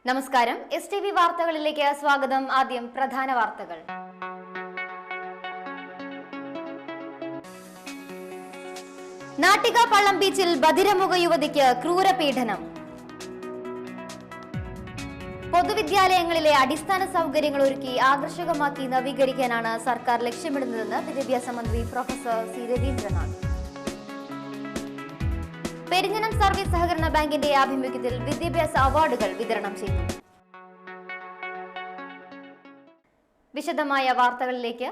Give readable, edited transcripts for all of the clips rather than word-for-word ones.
നമസ്കാരം. STV വാർത്തകളിലേക്ക് സ്വാഗതം. ആദ്യം പ്രധാന വാർത്തകൾ. നാട്ടിക പള്ളം ബീച്ചിൽ ബധിരമുഖ യുവതിക്ക് ക്രൂരപീഡനം. പൊതുവിദ്യാലയങ്ങളിലെ അടിസ്ഥാന സൗകര്യങ്ങൾ ഒരുക്കി ആകർഷകമാക്കി നവീകരിക്കാനാണ് സർക്കാർ ലക്ഷ്യമിടുന്നതെന്ന് വിദ്യാഭ്യാസ മന്ത്രി professor C Raveendranath. Perinjanam service സഹകരണ ബാങ്കിന്റെ ആഭിമുഖ്യത്തിൽ വിദ്യാഭ്യാസ അവാർഡുകൾ വിതരണം ചെയ്തു. വിശദമായ വാർത്തകളിലേക്ക്.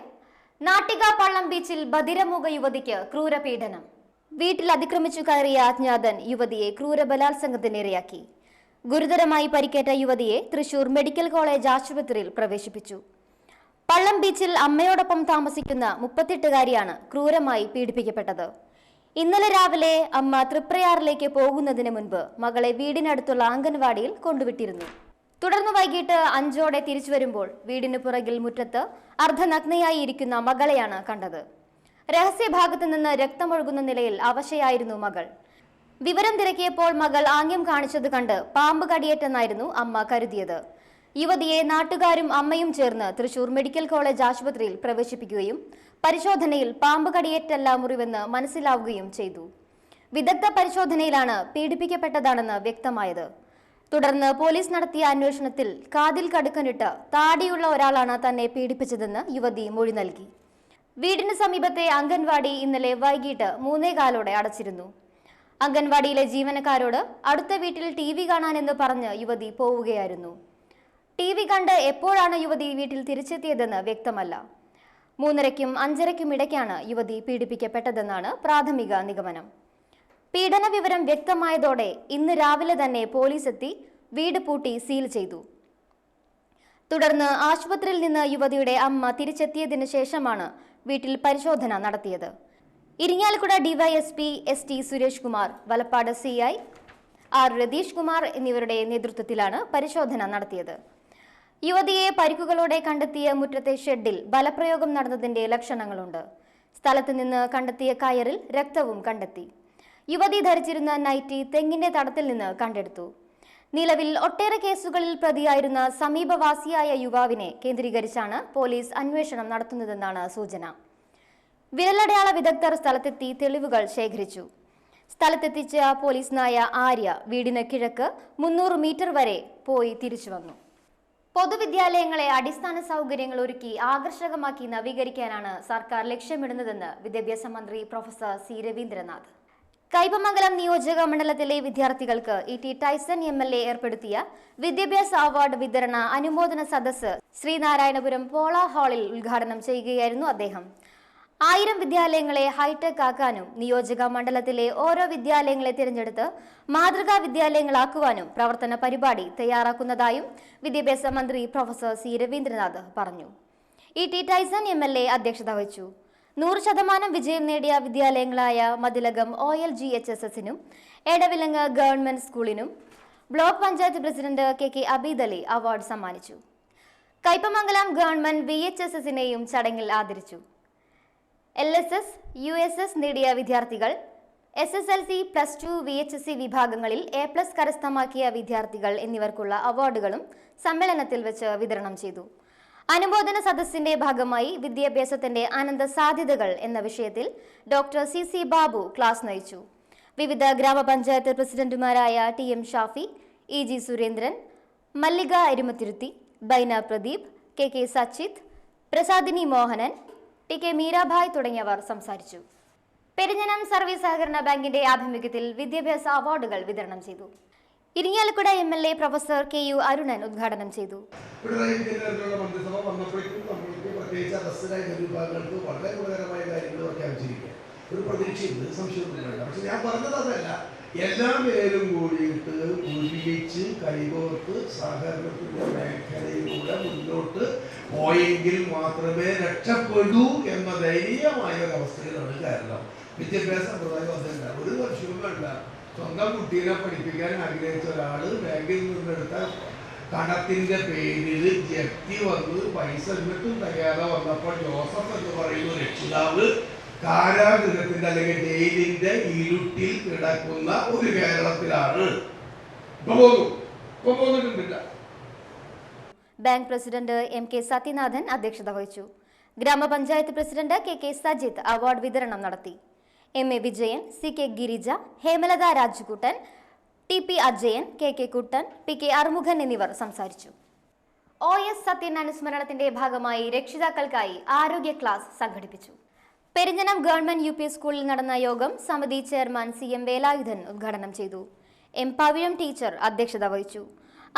നാട്ടിക പള്ളം ബീച്ചിൽ ബധിരമുഖ യുവതിക്ക് ക്രൂരപീഡനം. വീട്ടിൽ അതിക്രമിച്ചു കയറിയ അജ്ഞാതൻ യുവതിയെ ക്രൂരബലാത്സംഗത്തിനിരയാക്കി. ഗുരുതരമായി പരിക്കേറ്റ യുവതിയെ തൃശൂർ മെഡിക്കൽ കോളേജ് ആശുപത്രിയിൽ പ്രവേശിപ്പിച്ചു. പള്ളം ബീച്ചിൽ അമ്മയോടൊപ്പം താമസിക്കുന്ന 38-കാരിയാണ് ക്രൂരമായി പീഡിപ്പിക്കപ്പെട്ടത്. ഇന്നലെ രാവിലെ അമ്മ തൃപ്രയാറിലേക്ക് പോകുന്നതിന് മുൻപ് മകളെ വീടിനടുത്തുള്ള അംഗൻവാടിയിൽ കൊണ്ടുവിട്ടിരുന്നു. തുടർന്ന് വൈകിട്ട് 5ഓടെ തിരിച്ചു വരുമ്പോൾ വീടിന് പുറകിൽ മുറ്റത്ത് അർദ്ധനഗ്നയായി ഇരിക്കുന്ന മകളെയാണ് കണ്ടത്. രഹസ്യഭാഗത്തു നിന്ന് രക്തമൊഴുകുന്ന നിലയിൽ അവശയായിരുന്നു മകൾ. വിവരം തിരക്കിയപ്പോൾ മകൾ ആംഗ്യം കാണിച്ചത് കണ്ട് പാമ്പ് കടിയേറ്റെന്നായിരുന്നു അമ്മ കരുതിയത്. യുവതിയെ നാട്ടുകാരും അമ്മയും ചേർന്ന് തൃശൂർ മെഡിക്കൽ കോളേജ് ആശുപത്രിയിൽ പ്രവേശിപ്പിക്കുകയും പരിശോധനയിൽ പാമ്പ് കടിയേറ്റല്ല മുറിവെന്ന് മനസ്സിലാവുകയും ചെയ്തു. വിദഗ്ധ പരിശോധനയിലാണ് പീഡിപ്പിക്കപ്പെട്ടതാണെന്ന് വ്യക്തമായത്. തുടർന്ന് പോലീസ് നടത്തിയ അന്വേഷണത്തിൽ കാതിൽ കടുക്കനിട്ട് താടിയുള്ള ഒരാളാണ് തന്നെ പീഡിപ്പിച്ചതെന്ന് യുവതി മൊഴി നൽകി. വീടിന് സമീപത്തെ അംഗൻവാടി ഇന്നലെ വൈകിട്ട് 3:15 അടച്ചിരുന്നു. അംഗൻവാടിയിലെ ജീവനക്കാരോട് അടുത്ത വീട്ടിൽ TV കാണാനെന്ന് പറഞ്ഞ് യുവതി പോവുകയായിരുന്നു. TV കണ്ട് എപ്പോഴാണ് യുവതി വീട്ടിൽ തിരിച്ചെത്തിയതെന്ന് വ്യക്തമല്ല. 3:30നും 5:30നും ഇടയ്ക്കാണ് യുവതി പീഡിപ്പിക്കപ്പെട്ടതെന്നാണ് പ്രാഥമിക നിഗമനം. പീഡന വിവരം വ്യക്തമായതോടെ ഇന്ന് രാവിലെ തന്നെ പോലീസ് എത്തി വീട് പൂട്ടി സീൽ ചെയ്തു. തുടർന്ന് ആശുപത്രിയിൽ നിന്ന് യുവതിയുടെ അമ്മ തിരിച്ചെത്തിയതിനു ശേഷമാണ് വീട്ടിൽ പരിശോധന നടത്തിയത്. Irinjalakuda DYSP ST Suresh Kumar, Valappad CI R Ratheesh Kumar എന്നിവരുടെ നേതൃത്വത്തിലാണ് പരിശോധന നടത്തിയത്. യുവതിയെ പരിക്കുകളോടെ കണ്ടെത്തിയ മുറ്റത്തെ ഷെഡിൽ ബലപ്രയോഗം നടന്നതിന്റെ ലക്ഷണങ്ങളുണ്ട്. സ്ഥലത്ത് നിന്ന് കണ്ടെത്തിയ കയറിൽ രക്തവും കണ്ടെത്തി. യുവതി ധരിച്ചിരുന്ന നൈറ്റി തെങ്ങിന്റെ തടത്തിൽ നിന്ന് കണ്ടെടുത്തു. നിലവിൽ ഒട്ടേറെ കേസുകളിൽ പ്രതിയായിരുന്ന സമീപവാസിയായ യുവാവിനെ കേന്ദ്രീകരിച്ചാണ് പോലീസ് അന്വേഷണം നടത്തുന്നതെന്നാണ് സൂചന. വിരലടയാള വിദഗ്ധർ സ്ഥലത്തെത്തി തെളിവുകൾ ശേഖരിച്ചു. സ്ഥലത്തെത്തിച്ച പോലീസ് നായ ആര്യ വീടിന് കിഴക്ക് 300 മീറ്റർ വരെ പോയി തിരിച്ചു വന്നു. പൊതുവിദ്യാലയങ്ങളെ അടിസ്ഥാന സൗകര്യങ്ങൾ ഒരുക്കി ആകർഷകമാക്കി നവീകരിക്കാനാണ് സർക്കാർ ലക്ഷ്യമിടുന്നതെന്ന് വിദ്യാഭ്യാസ മന്ത്രി പ്രൊഫസർ സി രവീന്ദ്രനാഥ്. കൈപ്പമംഗലം നിയോജക മണ്ഡലത്തിലെ വിദ്യാർത്ഥികൾക്ക് ET ടൈസൺ MLA ഏർപ്പെടുത്തിയ വിദ്യാഭ്യാസ അവാർഡ് വിതരണ അനുമോദന സദസ്സ് ശ്രീനാരായണപുരം പോള ഹാളിൽ ഉദ്ഘാടനം ചെയ്യുകയായിരുന്നു അദ്ദേഹം. 1000 വിദ്യാലയങ്ങളെ ഹൈടെക് ആക്കാനും നിയോജക മണ്ഡലത്തിലെ ഓരോ വിദ്യാലയങ്ങളെ തിരഞ്ഞെടുത്ത് മാതൃകാ വിദ്യാലയങ്ങളാക്കുവാനും പ്രവർത്തന പരിപാടി തയ്യാറാക്കുന്നതായും വിദ്യാഭ്യാസ മന്ത്രി പ്രൊഫസർ സി രവീന്ദ്രനാഥ് പറഞ്ഞു. ET ടൈസൺ MLA അധ്യക്ഷത വഹിച്ചു. 100% വിജയം നേടിയ വിദ്യാലയങ്ങളായ മതിലകം OLGHSSനും എടവിലങ്ങ് ഗവൺമെന്റ് സ്കൂളിനും block panchayat president KK Abeed Ali award സമ്മാനിച്ചു. കൈപ്പമംഗലം ഗവൺമെന്റ് VHSSനെയും ചടങ്ങിൽ ആദരിച്ചു. LSS, USS നേടിയ വിദ്യാർത്ഥികൾ, SSLC, +2, VHSC വിഭാഗങ്ങളിൽ A+ കരസ്ഥമാക്കിയ വിദ്യാർത്ഥികൾ എന്നിവർക്കുള്ള അവാർഡുകളും സമ്മേളനത്തിൽ വെച്ച് വിതരണം ചെയ്തു. അനുമോദന സദസ്സിന്റെ ഭാഗമായി വിദ്യാഭ്യാസത്തിന്റെ അനന്ത സാധ്യതകൾ എന്ന വിഷയത്തിൽ ഡോക്ടർ CC ബാബു ക്ലാസ് നയിച്ചു. വിവിധ ഗ്രാമപഞ്ചായത്ത് പ്രസിഡന്റുമാരായ TM ഷാഫി, EG സുരേന്ദ്രൻ, മല്ലിക എരുമത്തിരുത്തി, ബൈന പ്രദീപ്, KK സച്ചിത്, പ്രസാദിനി മോഹനൻ, TK മീരാഭായ് തുടങ്ങിയവർ സംസാരിച്ചു. പെരിഞ്ഞനം സർവീസ് സഹകരണ ബാങ്കിന്റെ ആഭിമുഖ്യത്തിൽ വിദ്യാഭ്യാസ അവാർഡുകൾ വിതരണം ചെയ്തു. Irinjalakuda MLA professor KU Arunan ഉദ്ഘാടനം ചെയ്തു. ഒരു പ്രതീക്ഷയുണ്ട്, സംശയമൊന്നുമില്ല. പക്ഷെ ഞാൻ പറഞ്ഞത് അതല്ല, എല്ലാ പേരും കൂടിയിട്ട് ഒരുമിച്ച് കൈകോർത്ത് സഹകരണത്തിന്റെ മേഖലയിലൂടെ മുന്നോട്ട് പോയെങ്കിൽ മാത്രമേ രക്ഷപ്പെടൂ എന്ന ദയനീയമായ ഒരവസ്ഥയിലാണ് കേരളം. വിദ്യാഭ്യാസ സമ്പ്രദായം അതല്ല. ഒരു വർഷവും വേണ്ട, സ്വന്തം കുട്ടീനെ പഠിപ്പിക്കാൻ ആഗ്രഹിച്ച ഒരാള് ബാങ്കിൽ നിന്നെടുത്ത കടത്തിന്റെ പേരിൽ ജപ്തി വന്ന് പൈസ എന്നിട്ടും തയ്യാറെ വന്നപ്പോൾ ജോസഫ് എന്ന് പറയുന്ന രക്ഷിതാവ് കാരാഗൃഹത്തിന്റെ അല്ലെങ്കിൽ ജയിലിന്റെ ഇരുട്ടിൽ കിടക്കുന്ന ഒരു കേരളത്തിലാണ് ഇപ്പൊ പോകുന്നില്ല. Bank president M K Sathyanathan അധ്യക്ഷത വഹിച്ചു. ഗ്രാമപഞ്ചായത്ത് president K K Sajith award വിതരണം നടത്തി. M A Vijayan, C K Girija, Hemalatha Rajukuttan, T P Ajayan, K K Kuttan, P K Arumughan എന്നിവർ സംസാരിച്ചു. OS സത്യൻ അനുസ്മരണത്തിന്റെ ഭാഗമായി രക്ഷിതാക്കൾക്കായി ആരോഗ്യ ക്ലാസ് സംഘടിപ്പിച്ചു. പെരിഞ്ഞനം ഗവൺമെന്റ് UP സ്കൂളിൽ നടന്ന യോഗം സമിതി ചെയർമാൻ CM വേലായുധൻ ഉദ്ഘാടനം ചെയ്തു. എം പവിഴം ടീച്ചർ അധ്യക്ഷത വഹിച്ചു.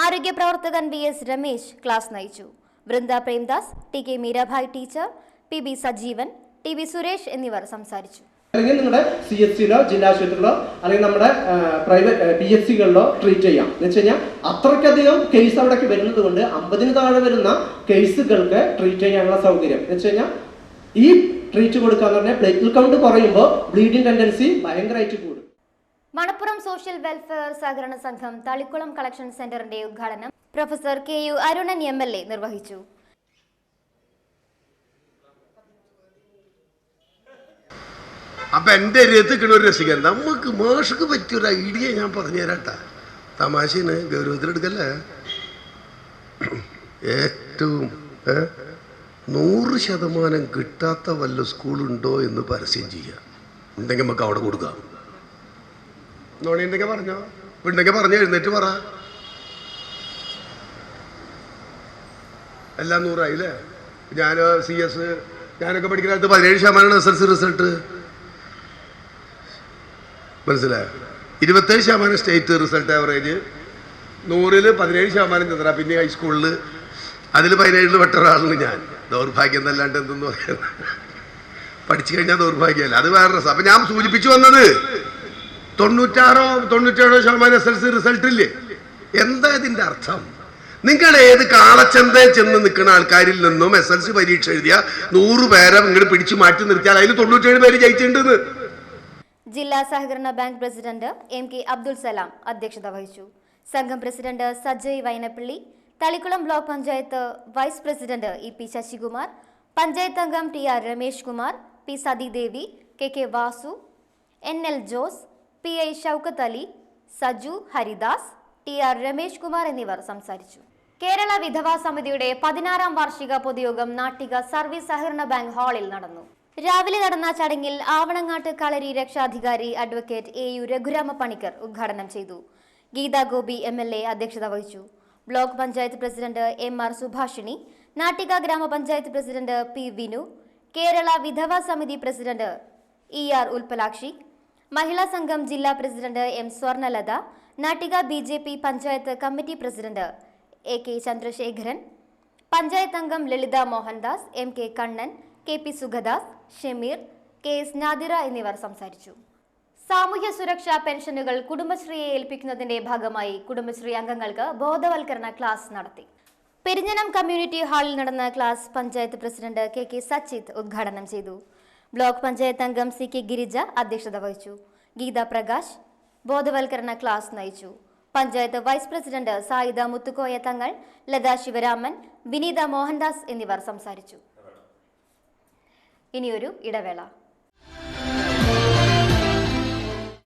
ആരോഗ്യ പ്രവർത്തകൻ VS രമേശ് ക്ലാസ് നയിച്ചു. Vrinda Premdas, T K Meerabai teacher, PB Sajeevan, TV Suresh എന്നിവർ സംസാരിച്ചു. അല്ലെങ്കിൽ നിങ്ങളുടെ CHCയിലോ ജില്ലാ ആശുപത്രിയിലോ അല്ലെങ്കിൽ നമ്മുടെ പ്രൈവറ്റ് PHCകളിലോ ട്രീറ്റ് ചെയ്യാം. എന്ന് വെച്ച് കഴിഞ്ഞാൽ അത്രയ്ക്കധികം കേസ് അവിടേക്ക് വരുന്നത് കൊണ്ട് 50-ന് താഴെ വരുന്ന കേസുകൾക്ക് ട്രീറ്റ് ചെയ്യാനുള്ള സൗകര്യം എന്ന് വെച്ച് കഴിഞ്ഞാൽ ഈ ട്രീറ്റ് കൊടുക്കാന്ന് പറഞ്ഞാൽ പ്ലേറ്റ്ലെറ്റ് കൗണ്ട് കുറയുമ്പോൾ ബ്ലീഡിംഗ് ടെൻഡൻസി ഭയങ്കരമായിട്ട് കൂടും. മണപ്പുറം സോഷ്യൽ വെൽഫെയർ സഹകരണ സംഘം തളിക്കുളം കളക്ഷൻ സെന്ററിന്റെ ഉദ്ഘാടനം പ്രൊഫസർ KU അരുണൻ MLA നിർവഹിച്ചു. അപ്പൊ എൻ്റെ രഥിക്കണ ഒരു രസിക്കാൻ നമുക്ക് മാഷക്ക് പറ്റിയൊരു ഐഡിയ ഞാൻ പറഞ്ഞു തരാട്ടാ. തമാശന് ഗൗരവത്തിലെടുക്കല്ലേ. ഏറ്റവും 100% കിട്ടാത്ത വല്ല സ്കൂളുണ്ടോ എന്ന് പരസ്യം ചെയ്യാം. ഉണ്ടെങ്കിൽ നമുക്ക് അവിടെ കൊടുക്കാം. നോണിയുണ്ടെങ്കിൽ പറഞ്ഞോ, ഉണ്ടെങ്കിൽ പറഞ്ഞോ, എഴുന്നേറ്റ് പറ. എല്ലാം 100 ആയില്ലേ? ഞാൻ CS ഞാനൊക്കെ പഠിക്കുന്ന കാലത്ത് 17% SSLC റിസൾട്ട്. മനസ്സിലായോ? 27% സ്റ്റേറ്റ് റിസൾട്ട് ആവറേജ്, 100-ൽ 17% ചെന്നറ. പിന്നെ ഹൈസ്കൂളിൽ അതിൽ 17-ൽ പെട്ട ഒരാളാണ് ഞാൻ. ദൗർഭാഗ്യം എന്നല്ലാണ്ട് എന്തെന്ന് പറയുന്നത്. പഠിച്ചു കഴിഞ്ഞാൽ ദൗർഭാഗ്യമല്ല, അത് വേറെ രസം. അപ്പം ഞാൻ സൂചിപ്പിച്ചു വന്നത് 96-97% SSLC റിസൾട്ടില്ലേ? എന്താ ഇതിൻ്റെ അർത്ഥം? നിങ്ങൾ ഏത് കാളച്ചന്തയിൽ ചെന്ന് നിൽക്കുന്ന ആൾക്കാരിൽ നിന്നും SSLC പരീക്ഷ എഴുതിയ 100 പേരെ ഇങ്ങോട്ട് പിടിച്ചു മാറ്റി നിർത്തിയാൽ അതിൽ 97 പേര് ജയിച്ചിട്ടുണ്ട്. ജില്ലാ സഹകരണ bank president M K Abdul Salam അധ്യക്ഷത വഹിച്ചു. സംഘം president Sajay Vainappally, Thalikkulam block panchayat vice president EP Sasikumar, panchayat അംഗം TR Ramesh Kumar, P Sathidevi, KK Vasu, NL Jose, PI Shoukath Ali, Saju Haridas, TR Ramesh Kumar എന്നിവർ സംസാരിച്ചു. കേരള വിധവാ സമിതിയുടെ 16ാം വാർഷിക പൊതുയോഗം നാട്ടിക സർവീസ് സഹകരണ ബാങ്ക് ഹാളിൽ നടന്നു. രാവിലെ നടന്ന ചടങ്ങിൽ ആവണങ്ങാട്ട് കളരി രക്ഷാധികാരി അഡ്വക്കേറ്റ് AU രഘുരാമ പണിക്കർ ഉദ്ഘാടനം ചെയ്തു. ഗീതാ ഗോപി MLA അധ്യക്ഷത വഹിച്ചു. Block panchayat president MR Subhashini, Nattika ഗ്രാമപഞ്ചായത്ത് പ്രസിഡന്റ് P വിനു, കേരള വിധവാ സമിതി പ്രസിഡന്റ് ER ഉൽപ്പലാക്ഷി, മഹിളാ സംഘം ജില്ലാ president M Swarnalatha, Nattika BJP panchayat committee president AK Chandrasekharan, panchayat അംഗം ലളിത Mohandas, MK Kannan, KP Sugadas, Shameer, KS Nadira എന്നിവർ സംസാരിച്ചു. സാമൂഹ്യ സുരക്ഷാ പെൻഷനുകൾ കുടുംബശ്രീയെ ഏൽപ്പിക്കുന്നതിന്റെ ഭാഗമായി കുടുംബശ്രീ അംഗങ്ങൾക്ക് ബോധവൽക്കരണ ക്ലാസ് നടത്തി. പെരിഞ്ഞനം കമ്മ്യൂണിറ്റി ഹാളിൽ നടന്ന class panchayat president KK Sachith ഉദ്ഘാടനം ചെയ്തു. ബ്ലോക്ക് പഞ്ചായത്ത് അംഗം CK ഗിരിജ അധ്യക്ഷത വഹിച്ചു. ഗീത പ്രകാശ് ബോധവൽക്കരണ ക്ലാസ് നയിച്ചു. പഞ്ചായത്ത് വൈസ് പ്രസിഡന്റ് സായിദ മുത്തുക്കോയ തങ്ങൾ, ലതാ ശിവരാമൻ, വിനീത മോഹൻദാസ് എന്നിവർ സംസാരിച്ചു. ഇനിയൊരു ഇടവേള.